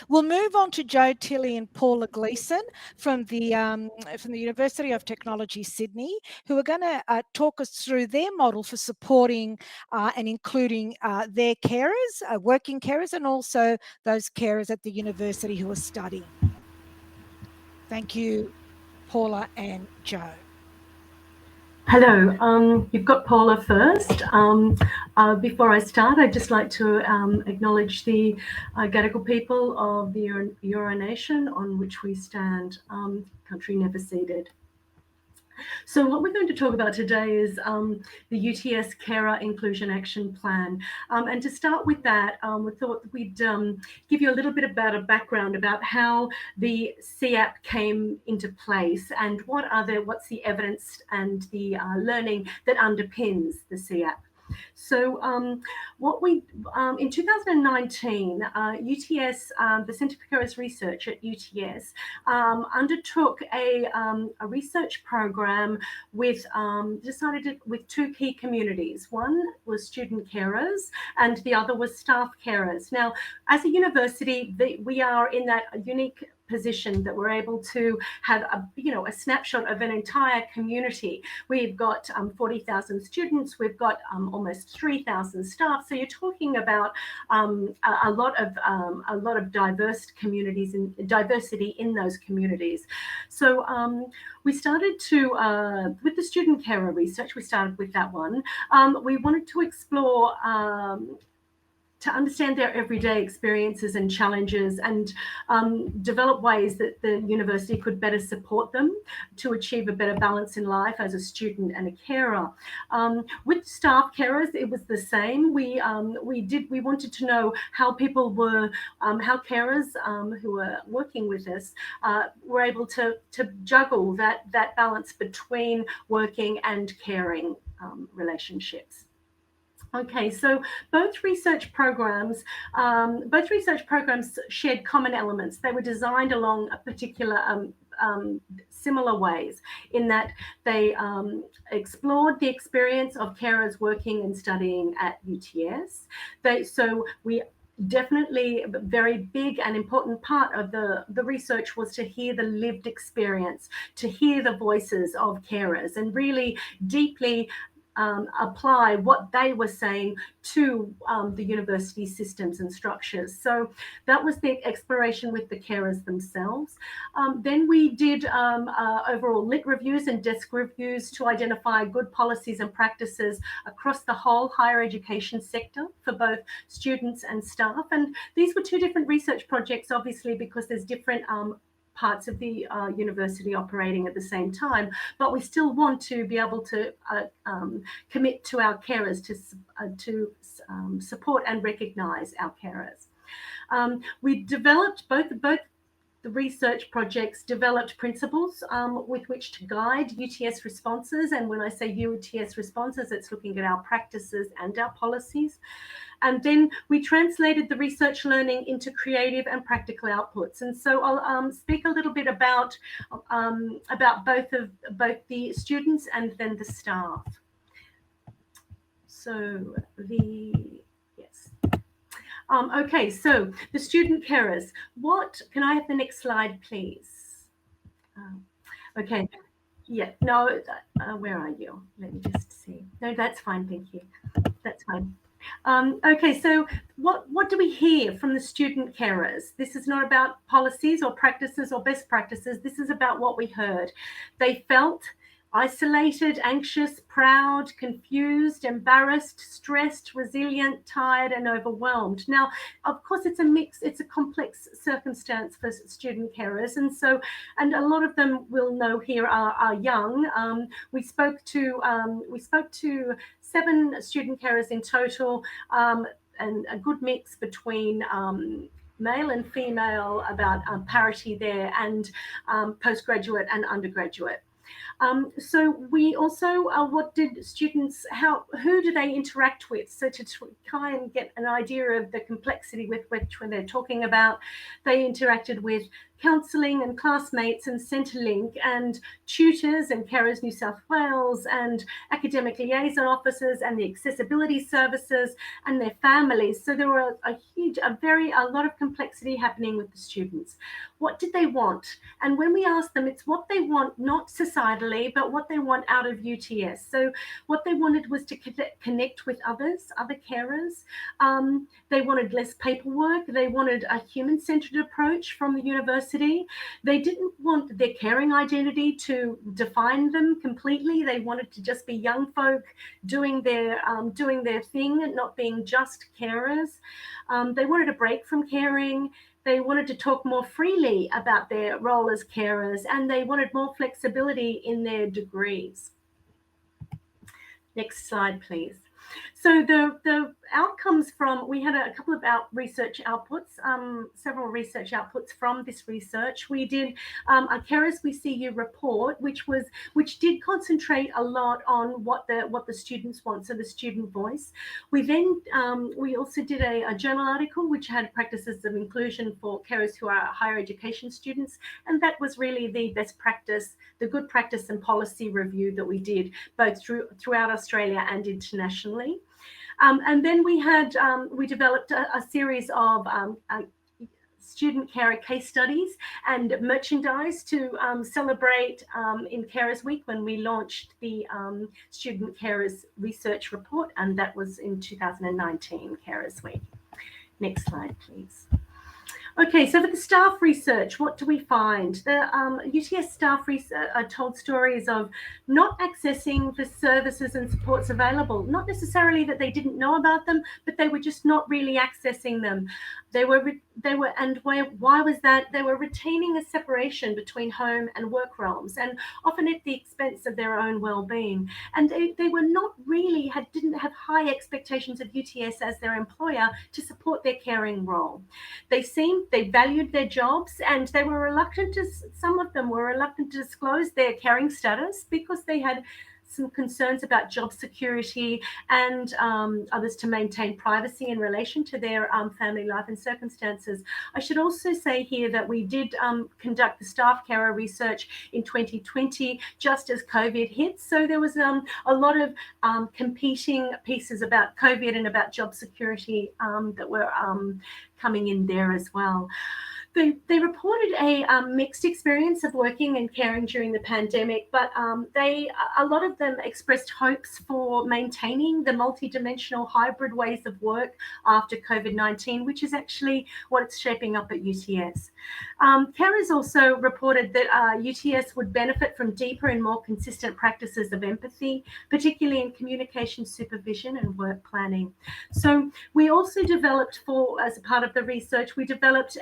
We'll move on to Joe Tilley and Paula Gleeson from the University of Technology, Sydney, who are going to talk us through their model for supporting and including their carers, working carers, and also those carers at the university who are studying. Thank you, Paula and Joe. Hello, you've got Paula first. Before I start, I'd just like to acknowledge the Gadigal people of the Eora Nation on which we stand, country never ceded. So what we're going to talk about today is the UTS Carer Inclusion Action Plan. And to start with that, we thought we'd give you a little bit about a background about how the CIAP came into place and what's the evidence and the learning that underpins the CIAP. So in 2019, UTS, the Centre for Carers Research at UTS, undertook a research program with two key communities. One was student carers and the other was staff carers. Now, as a university, we are in that unique position that we're able to have a snapshot of an entire community. We've got 40,000 students, we've got almost 3,000 staff. So you're talking about a lot of diverse communities and diversity in those communities. So we started to with the student carer research. We started with that one. We wanted to explore to understand their everyday experiences and challenges and develop ways that the university could better support them to achieve a better balance in life as a student and a carer. With staff carers, it was the same. We wanted to know how people were, how carers who were working with us were able to juggle that balance between working and caring relationships. Okay, so both research programs shared common elements. They were designed along a particular similar ways in that they explored the experience of carers working and studying at UTS. We definitely a very big and important part of the research was to hear the lived experience, to hear the voices of carers and really deeply apply what they were saying to the university systems and structures. So that was the exploration with the carers themselves. Then we did overall lit reviews and desk reviews to identify good policies and practices across the whole higher education sector for both students and staff. And these were two different research projects, obviously, because there's different parts of the university operating at the same time, but we still want to be able to commit to our carers to support and recognise our carers. We developed both the research projects developed principles with which to guide UTS responses, and when I say UTS responses, it's looking at our practices and our policies. And then we translated the research learning into creative and practical outputs. And so I'll speak a little bit about both the students and then the staff. So okay, so the student carers. Can I have the next slide, please? Okay. Yeah, no, where are you? Let me just see. No, that's fine, thank you. That's fine. Okay, so what do we hear from the student carers? This is not about policies or practices or best practices. This is about what we heard. They felt isolated, anxious, proud, confused, embarrassed, stressed, resilient, tired, and overwhelmed. Now, of course, it's a complex circumstance for student carers. And a lot of them we'll know here are young. We spoke to 7 student carers in total, and a good mix between male and female, about parity there, and postgraduate and undergraduate. So we also, what did students, who do they interact with? So to try and get an idea of the complexity with which when they're talking about, they interacted with counselling and classmates and Centrelink and tutors and Carers New South Wales and academic liaison officers and the accessibility services and their families. So there were a lot of complexity happening with the students. What did they want? And when we asked them, it's what they want, not societally, but what they want out of UTS. So what they wanted was to connect with others, other carers. They wanted less paperwork. They wanted a human-centered approach from the university. They didn't want their caring identity to define them completely. They wanted to just be young folk doing their thing, not being just carers. They wanted a break from caring. They wanted to talk more freely about their role as carers, and they wanted more flexibility in their degrees. Next slide, please. So the outcomes from, we had a couple of research outputs, several research outputs from this research. We did a Carers We See You report, which did concentrate a lot on what the students want, so the student voice. We then we also did a journal article which had practices of inclusion for carers who are higher education students, and that was really the best practice, the good practice and policy review that we did both throughout Australia and internationally. And then we developed a series of student carer case studies and merchandise to celebrate in Carers Week when we launched the Student Carers Research Report, and that was in 2019 Carers Week. Next slide, please. Okay, so for the staff research, what do we find? The UTS staff told stories of not accessing the services and supports available. Not necessarily that they didn't know about them, but they were just not really accessing them. Why was that? They were retaining a separation between home and work realms, and often at the expense of their own well-being. And they were not really, didn't have high expectations of UTS as their employer to support their caring role. They valued their jobs, and they were reluctant some of them were reluctant to disclose their caring status because they had some concerns about job security and others to maintain privacy in relation to their family life and circumstances. I should also say here that we did conduct the staff carer research in 2020, just as COVID hit. So there was a lot of competing pieces about COVID and about job security that were coming in there as well. They reported a mixed experience of working and caring during the pandemic, but a lot of them expressed hopes for maintaining the multidimensional hybrid ways of work after COVID-19, which is actually what it's shaping up at UTS. Carers also reported that UTS would benefit from deeper and more consistent practices of empathy, particularly in communication supervision and work planning. So we also developed, as a part of the research, we developed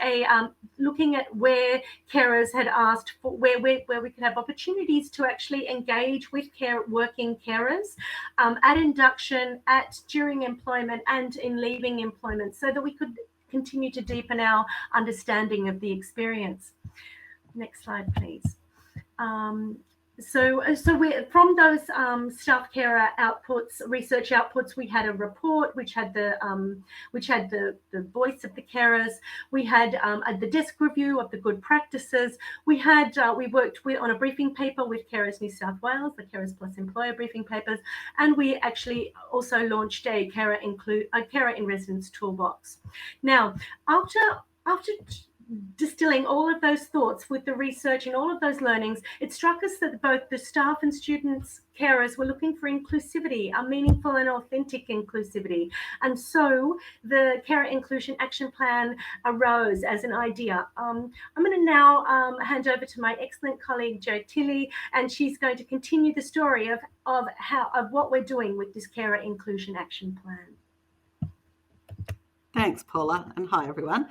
looking at where carers had asked for where we could have opportunities to actually engage with working carers at induction, during employment, and in leaving employment, so that we could continue to deepen our understanding of the experience. Next slide, please. So we're from those staff carer outputs, research outputs, we had a report which had the voice of the carers. We had the desk review of the good practices. We worked on a briefing paper with Carers New South Wales, the Carers Plus Employer briefing papers, and we actually also launched a carer in residence toolbox. Now, after distilling all of those thoughts with the research and all of those learnings, it struck us that both the staff and students, carers, were looking for inclusivity, a meaningful and authentic inclusivity. And so the Carer Inclusion Action Plan arose as an idea. I'm going to now hand over to my excellent colleague, Jo Tilley, and she's going to continue the story of what we're doing with this Carer Inclusion Action Plan. Thanks, Paula, and hi, everyone.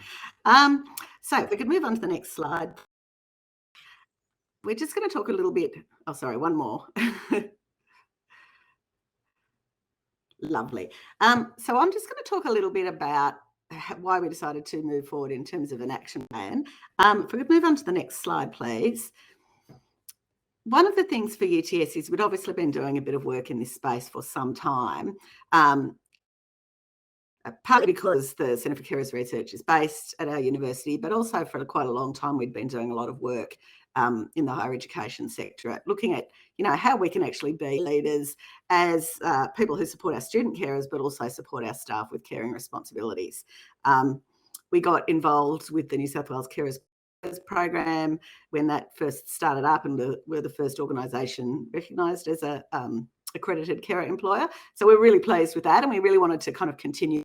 So if we could move on to the next slide. We're just going to talk a little bit, one more. Lovely. So I'm just going to talk a little bit about why we decided to move forward in terms of an action plan. If we could move on to the next slide, please. one of the things for UTS is we'd obviously been doing a bit of work in this space for some time, partly because the Centre for Carers Research is based at our university, but also for quite a long time we'd been doing a lot of work in the higher education sector, looking at, how we can actually be leaders as people who support our student carers, but also support our staff with caring responsibilities. We got involved with the New South Wales Carers program when that first started up, and we're the first organisation recognised as a accredited carer employer. So we're really pleased with that, and we really wanted to kind of continue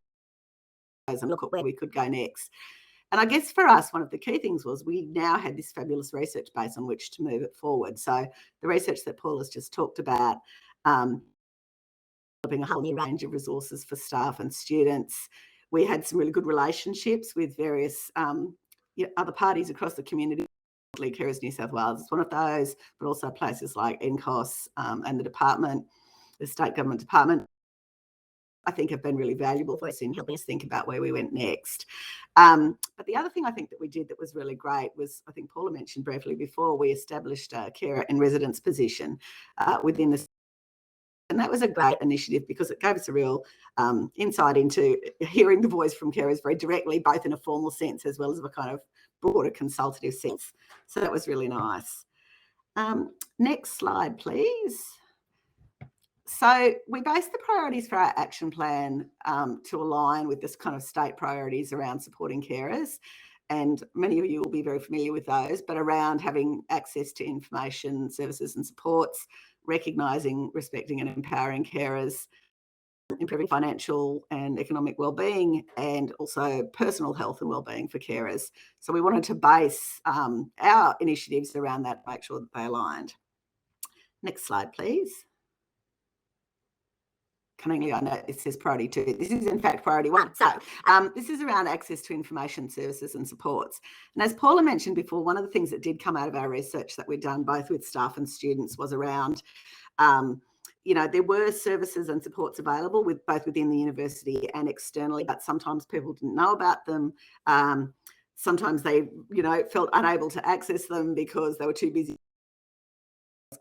and look at where we could go next. And I guess for us, one of the key things was we now had this fabulous research base on which to move it forward. So the research that Paula's just talked about, developing a whole new range of resources for staff and students. We had some really good relationships with various other parties across the community. Carers New South Wales is one of those, but also places like NCOS and the state government department, I think have been really valuable for us in helping us think about where we went next. But the other thing I think that we did that was really great was, I think Paula mentioned briefly before, we established a carer in residence position within the, and that was a great initiative because it gave us a real insight into hearing the voice from carers very directly, both in a formal sense as well as a kind of broader consultative sense. So that was really nice. Next slide, please. So we based the priorities for our action plan to align with this kind of state priorities around supporting carers. And many of you will be very familiar with those, but around having access to information, services and supports, recognising, respecting and empowering carers, improving financial and economic wellbeing, and also personal health and wellbeing for carers. So we wanted to base our initiatives around that, make sure that they aligned. Next slide, please. Cunningly, I know it says priority 2. This is in fact priority 1. So this is around access to information, services and supports. And as Paula mentioned before, one of the things that did come out of our research that we'd done both with staff and students was around, there were services and supports available both within the university and externally, but sometimes people didn't know about them. Sometimes they, felt unable to access them because they were too busy.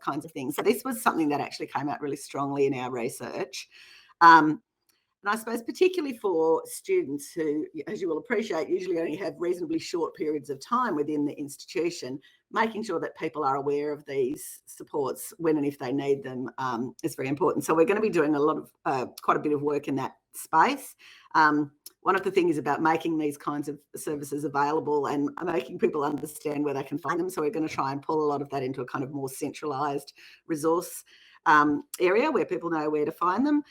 Kinds of things. So this was something that actually came out really strongly in our research. And I suppose particularly for students who, as you will appreciate, usually only have reasonably short periods of time within the institution, making sure that people are aware of these supports when and if they need them is very important. So we're going to be doing a lot of, quite a bit of work in that space. One of the things about making these kinds of services available and making people understand where they can find them. So we're going to try and pull a lot of that into a kind of more centralised resource area where people know where to find them.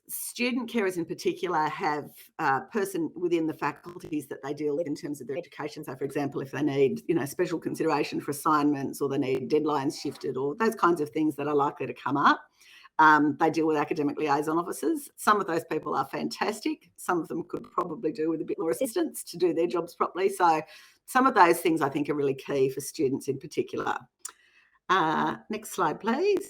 Student carers in particular have a person within the faculties that they deal with in terms of their education. So, for example, if they need, special consideration for assignments or they need deadlines shifted or those kinds of things that are likely to come up, they deal with academic liaison officers. Some of those people are fantastic. Some of them could probably do with a bit more assistance to do their jobs properly. So some of those things I think are really key for students in particular. Next slide, please.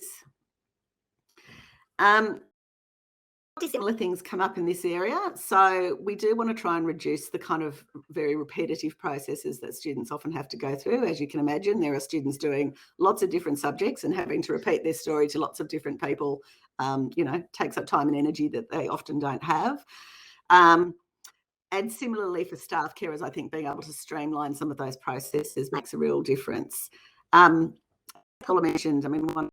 Similar things come up in this area. So we do want to try and reduce the kind of very repetitive processes that students often have to go through. As you can imagine, there are students doing lots of different subjects and having to repeat their story to lots of different people, takes up time and energy that they often don't have. And similarly for staff carers, I think being able to streamline some of those processes makes a real difference. Paula mentioned, one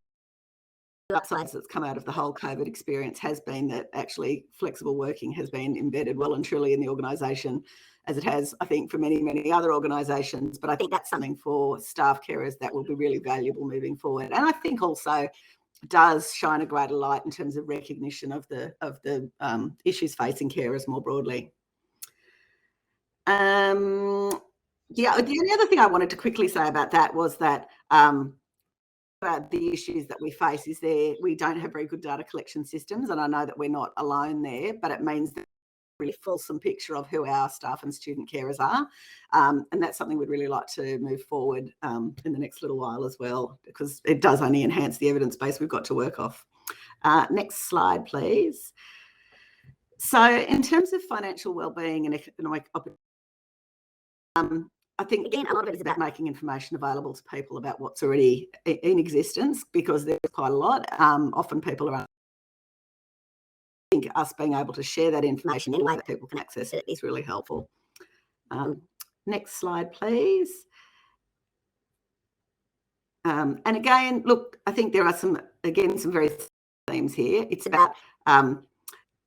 upsides that's come out of the whole COVID experience has been that actually flexible working has been embedded well and truly in the organisation, as it has, I think, for many, many other organisations. But I think that's something for staff carers that will be really valuable moving forward. And I think also does shine a greater light in terms of recognition of the issues facing carers more broadly. The only other thing I wanted to quickly say about that was that about the issues that we face is we don't have very good data collection systems, and I know that we're not alone there, but it means that really fulsome picture of who our staff and student carers are, and that's something we'd really like to move forward in the next little while as well, because it does only enhance the evidence base we've got to work off. Next slide, please. So in terms of financial wellbeing and economic opportunity, I think, again, a lot of it is about making information available to people about what's already in existence, because there's quite a lot. Often people are, I think us being able to share that information in a way that people can access it is really helpful. Next slide, please. And again, look, I think there are some very themes here. It's about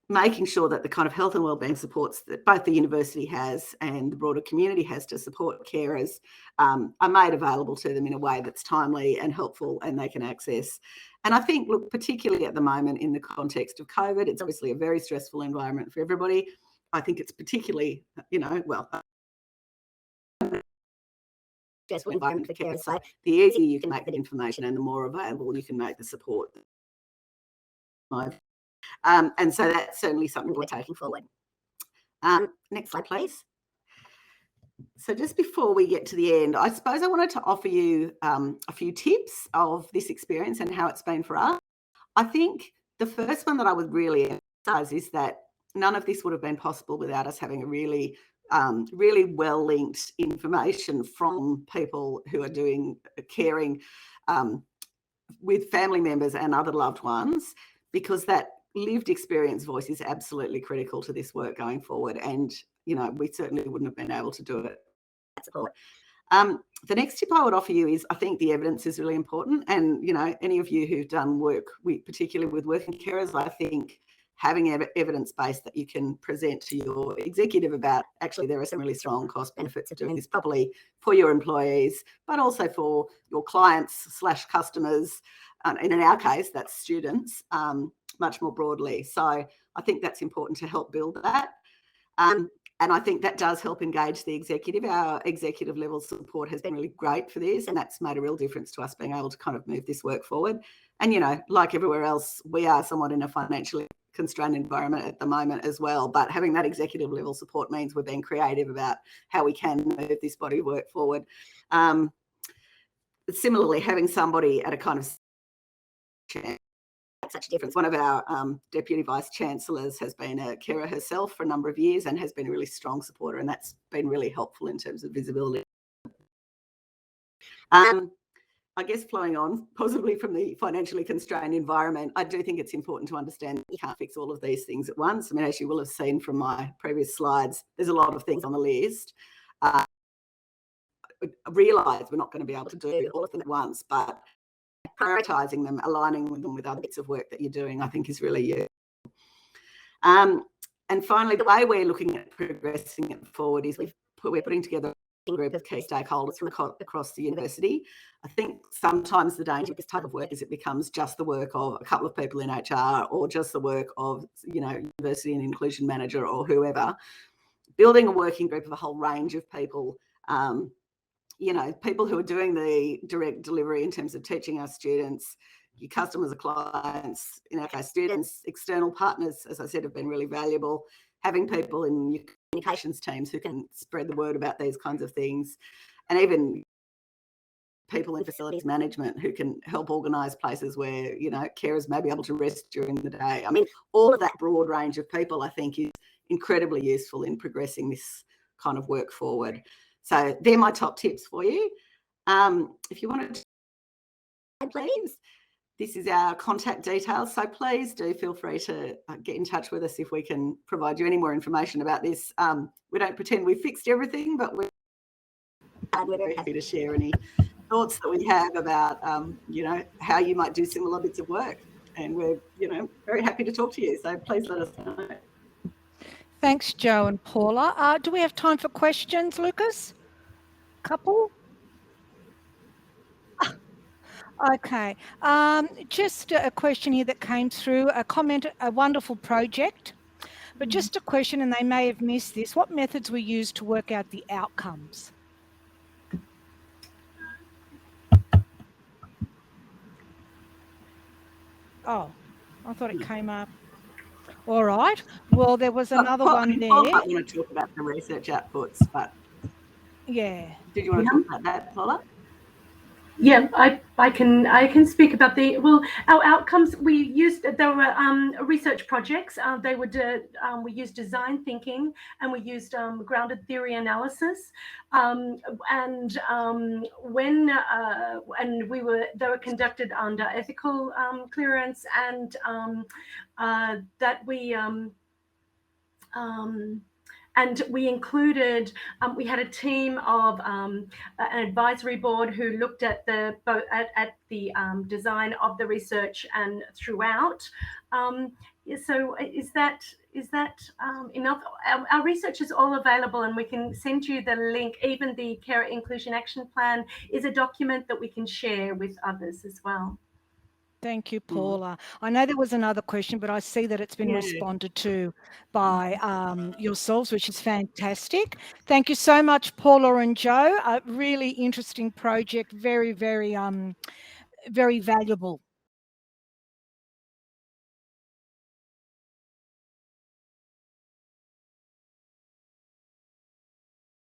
making sure that the kind of health and wellbeing supports that both the university has and the broader community has to support carers are made available to them in a way that's timely and helpful and they can access. And I think, look, particularly at the moment in the context of COVID, it's obviously a very stressful environment for everybody. I think it's particularly, stressful environment for carers. So the easier you can make that information and the more available you can make the support. And so that's certainly something we're taking forward. Next slide, please. So just before we get to the end, I suppose I wanted to offer you a few tips of this experience and how it's been for us. I think the first one that I would really emphasize is that none of this would have been possible without us having a really well-linked information from people who are doing caring with family members and other loved ones, because that lived experience voice is absolutely critical to this work going forward. And, we certainly wouldn't have been able to do it without support. The next tip I would offer you is, I think the evidence is really important. And, any of you who've done work, particularly with working carers, I think having evidence base that you can present to your executive about, actually, there are some really strong cost benefits of doing this properly for your employees, but also for your clients / customers. And in our case, that's students, much more broadly. So I think that's important to help build that. And I think that does help engage the executive. Our executive level support has been really great for this, and that's made a real difference to us being able to kind of move this work forward. And, like everywhere else, we are somewhat in a financially constrained environment at the moment as well. But having that executive level support means we're being creative about how we can move this body of work forward. Similarly, having somebody at a kind of such a difference. One of our Deputy Vice Chancellors has been a carer herself for a number of years and has been a really strong supporter, and that's been really helpful in terms of visibility. I guess flowing on possibly from the financially constrained environment, I do think it's important to understand that you can't fix all of these things at once. I mean, as you will have seen from my previous slides, there's a lot of things on the list. I realise we're not going to be able to do all of them at once, but prioritising them, aligning them with other bits of work that you're doing, I think is really useful. And finally, the way we're looking at progressing it forward is we're putting together a group of key stakeholders from across the university. I think sometimes the danger of this type of work is it becomes just the work of a couple of people in HR or just the work of, university and inclusion manager or whoever. Building a working group of a whole range of people, people who are doing the direct delivery in terms of teaching our students, your customers or clients, in our case, students, external partners, as I said, have been really valuable. Having people in your communications teams who can spread the word about these kinds of things, and even people in facilities management who can help organise places where, carers may be able to rest during the day. I mean, all of that broad range of people, I think, is incredibly useful in progressing this kind of work forward. So they're my top tips for you. If you want to, please, this is our contact details. So please do feel free to get in touch with us if we can provide you any more information about this. We don't pretend we've fixed everything, but we're very happy to share any thoughts that we have about, how you might do similar bits of work. And we're, very happy to talk to you. So please let us know. Thanks, Joe and Paula. Do we have time for questions, Lucas? Couple? Okay. Just a question here that came through, a comment, a wonderful project, but just a question, and they may have missed this. What methods were used to work out the outcomes? Oh, I thought it came up. All right. Well, there was another one there. I want to talk about the research outputs, but yeah. Did you want to talk about that, Paula? Yeah, I can speak about our outcomes. We used, there were research projects. They would we used design thinking, and we used grounded theory analysis, and they were conducted under ethical clearance, and and we included, we had a team of an advisory board who looked at the design of the research and throughout. So is that enough? Our research is all available, and we can send you the link. Even the Carer Inclusion Action Plan is a document that we can share with others as well. Thank you, Paula. I know there was another question, but I see that it's been responded to by yourselves, which is fantastic. Thank you so much, Paula and Joe. A really interesting project, very, very, very valuable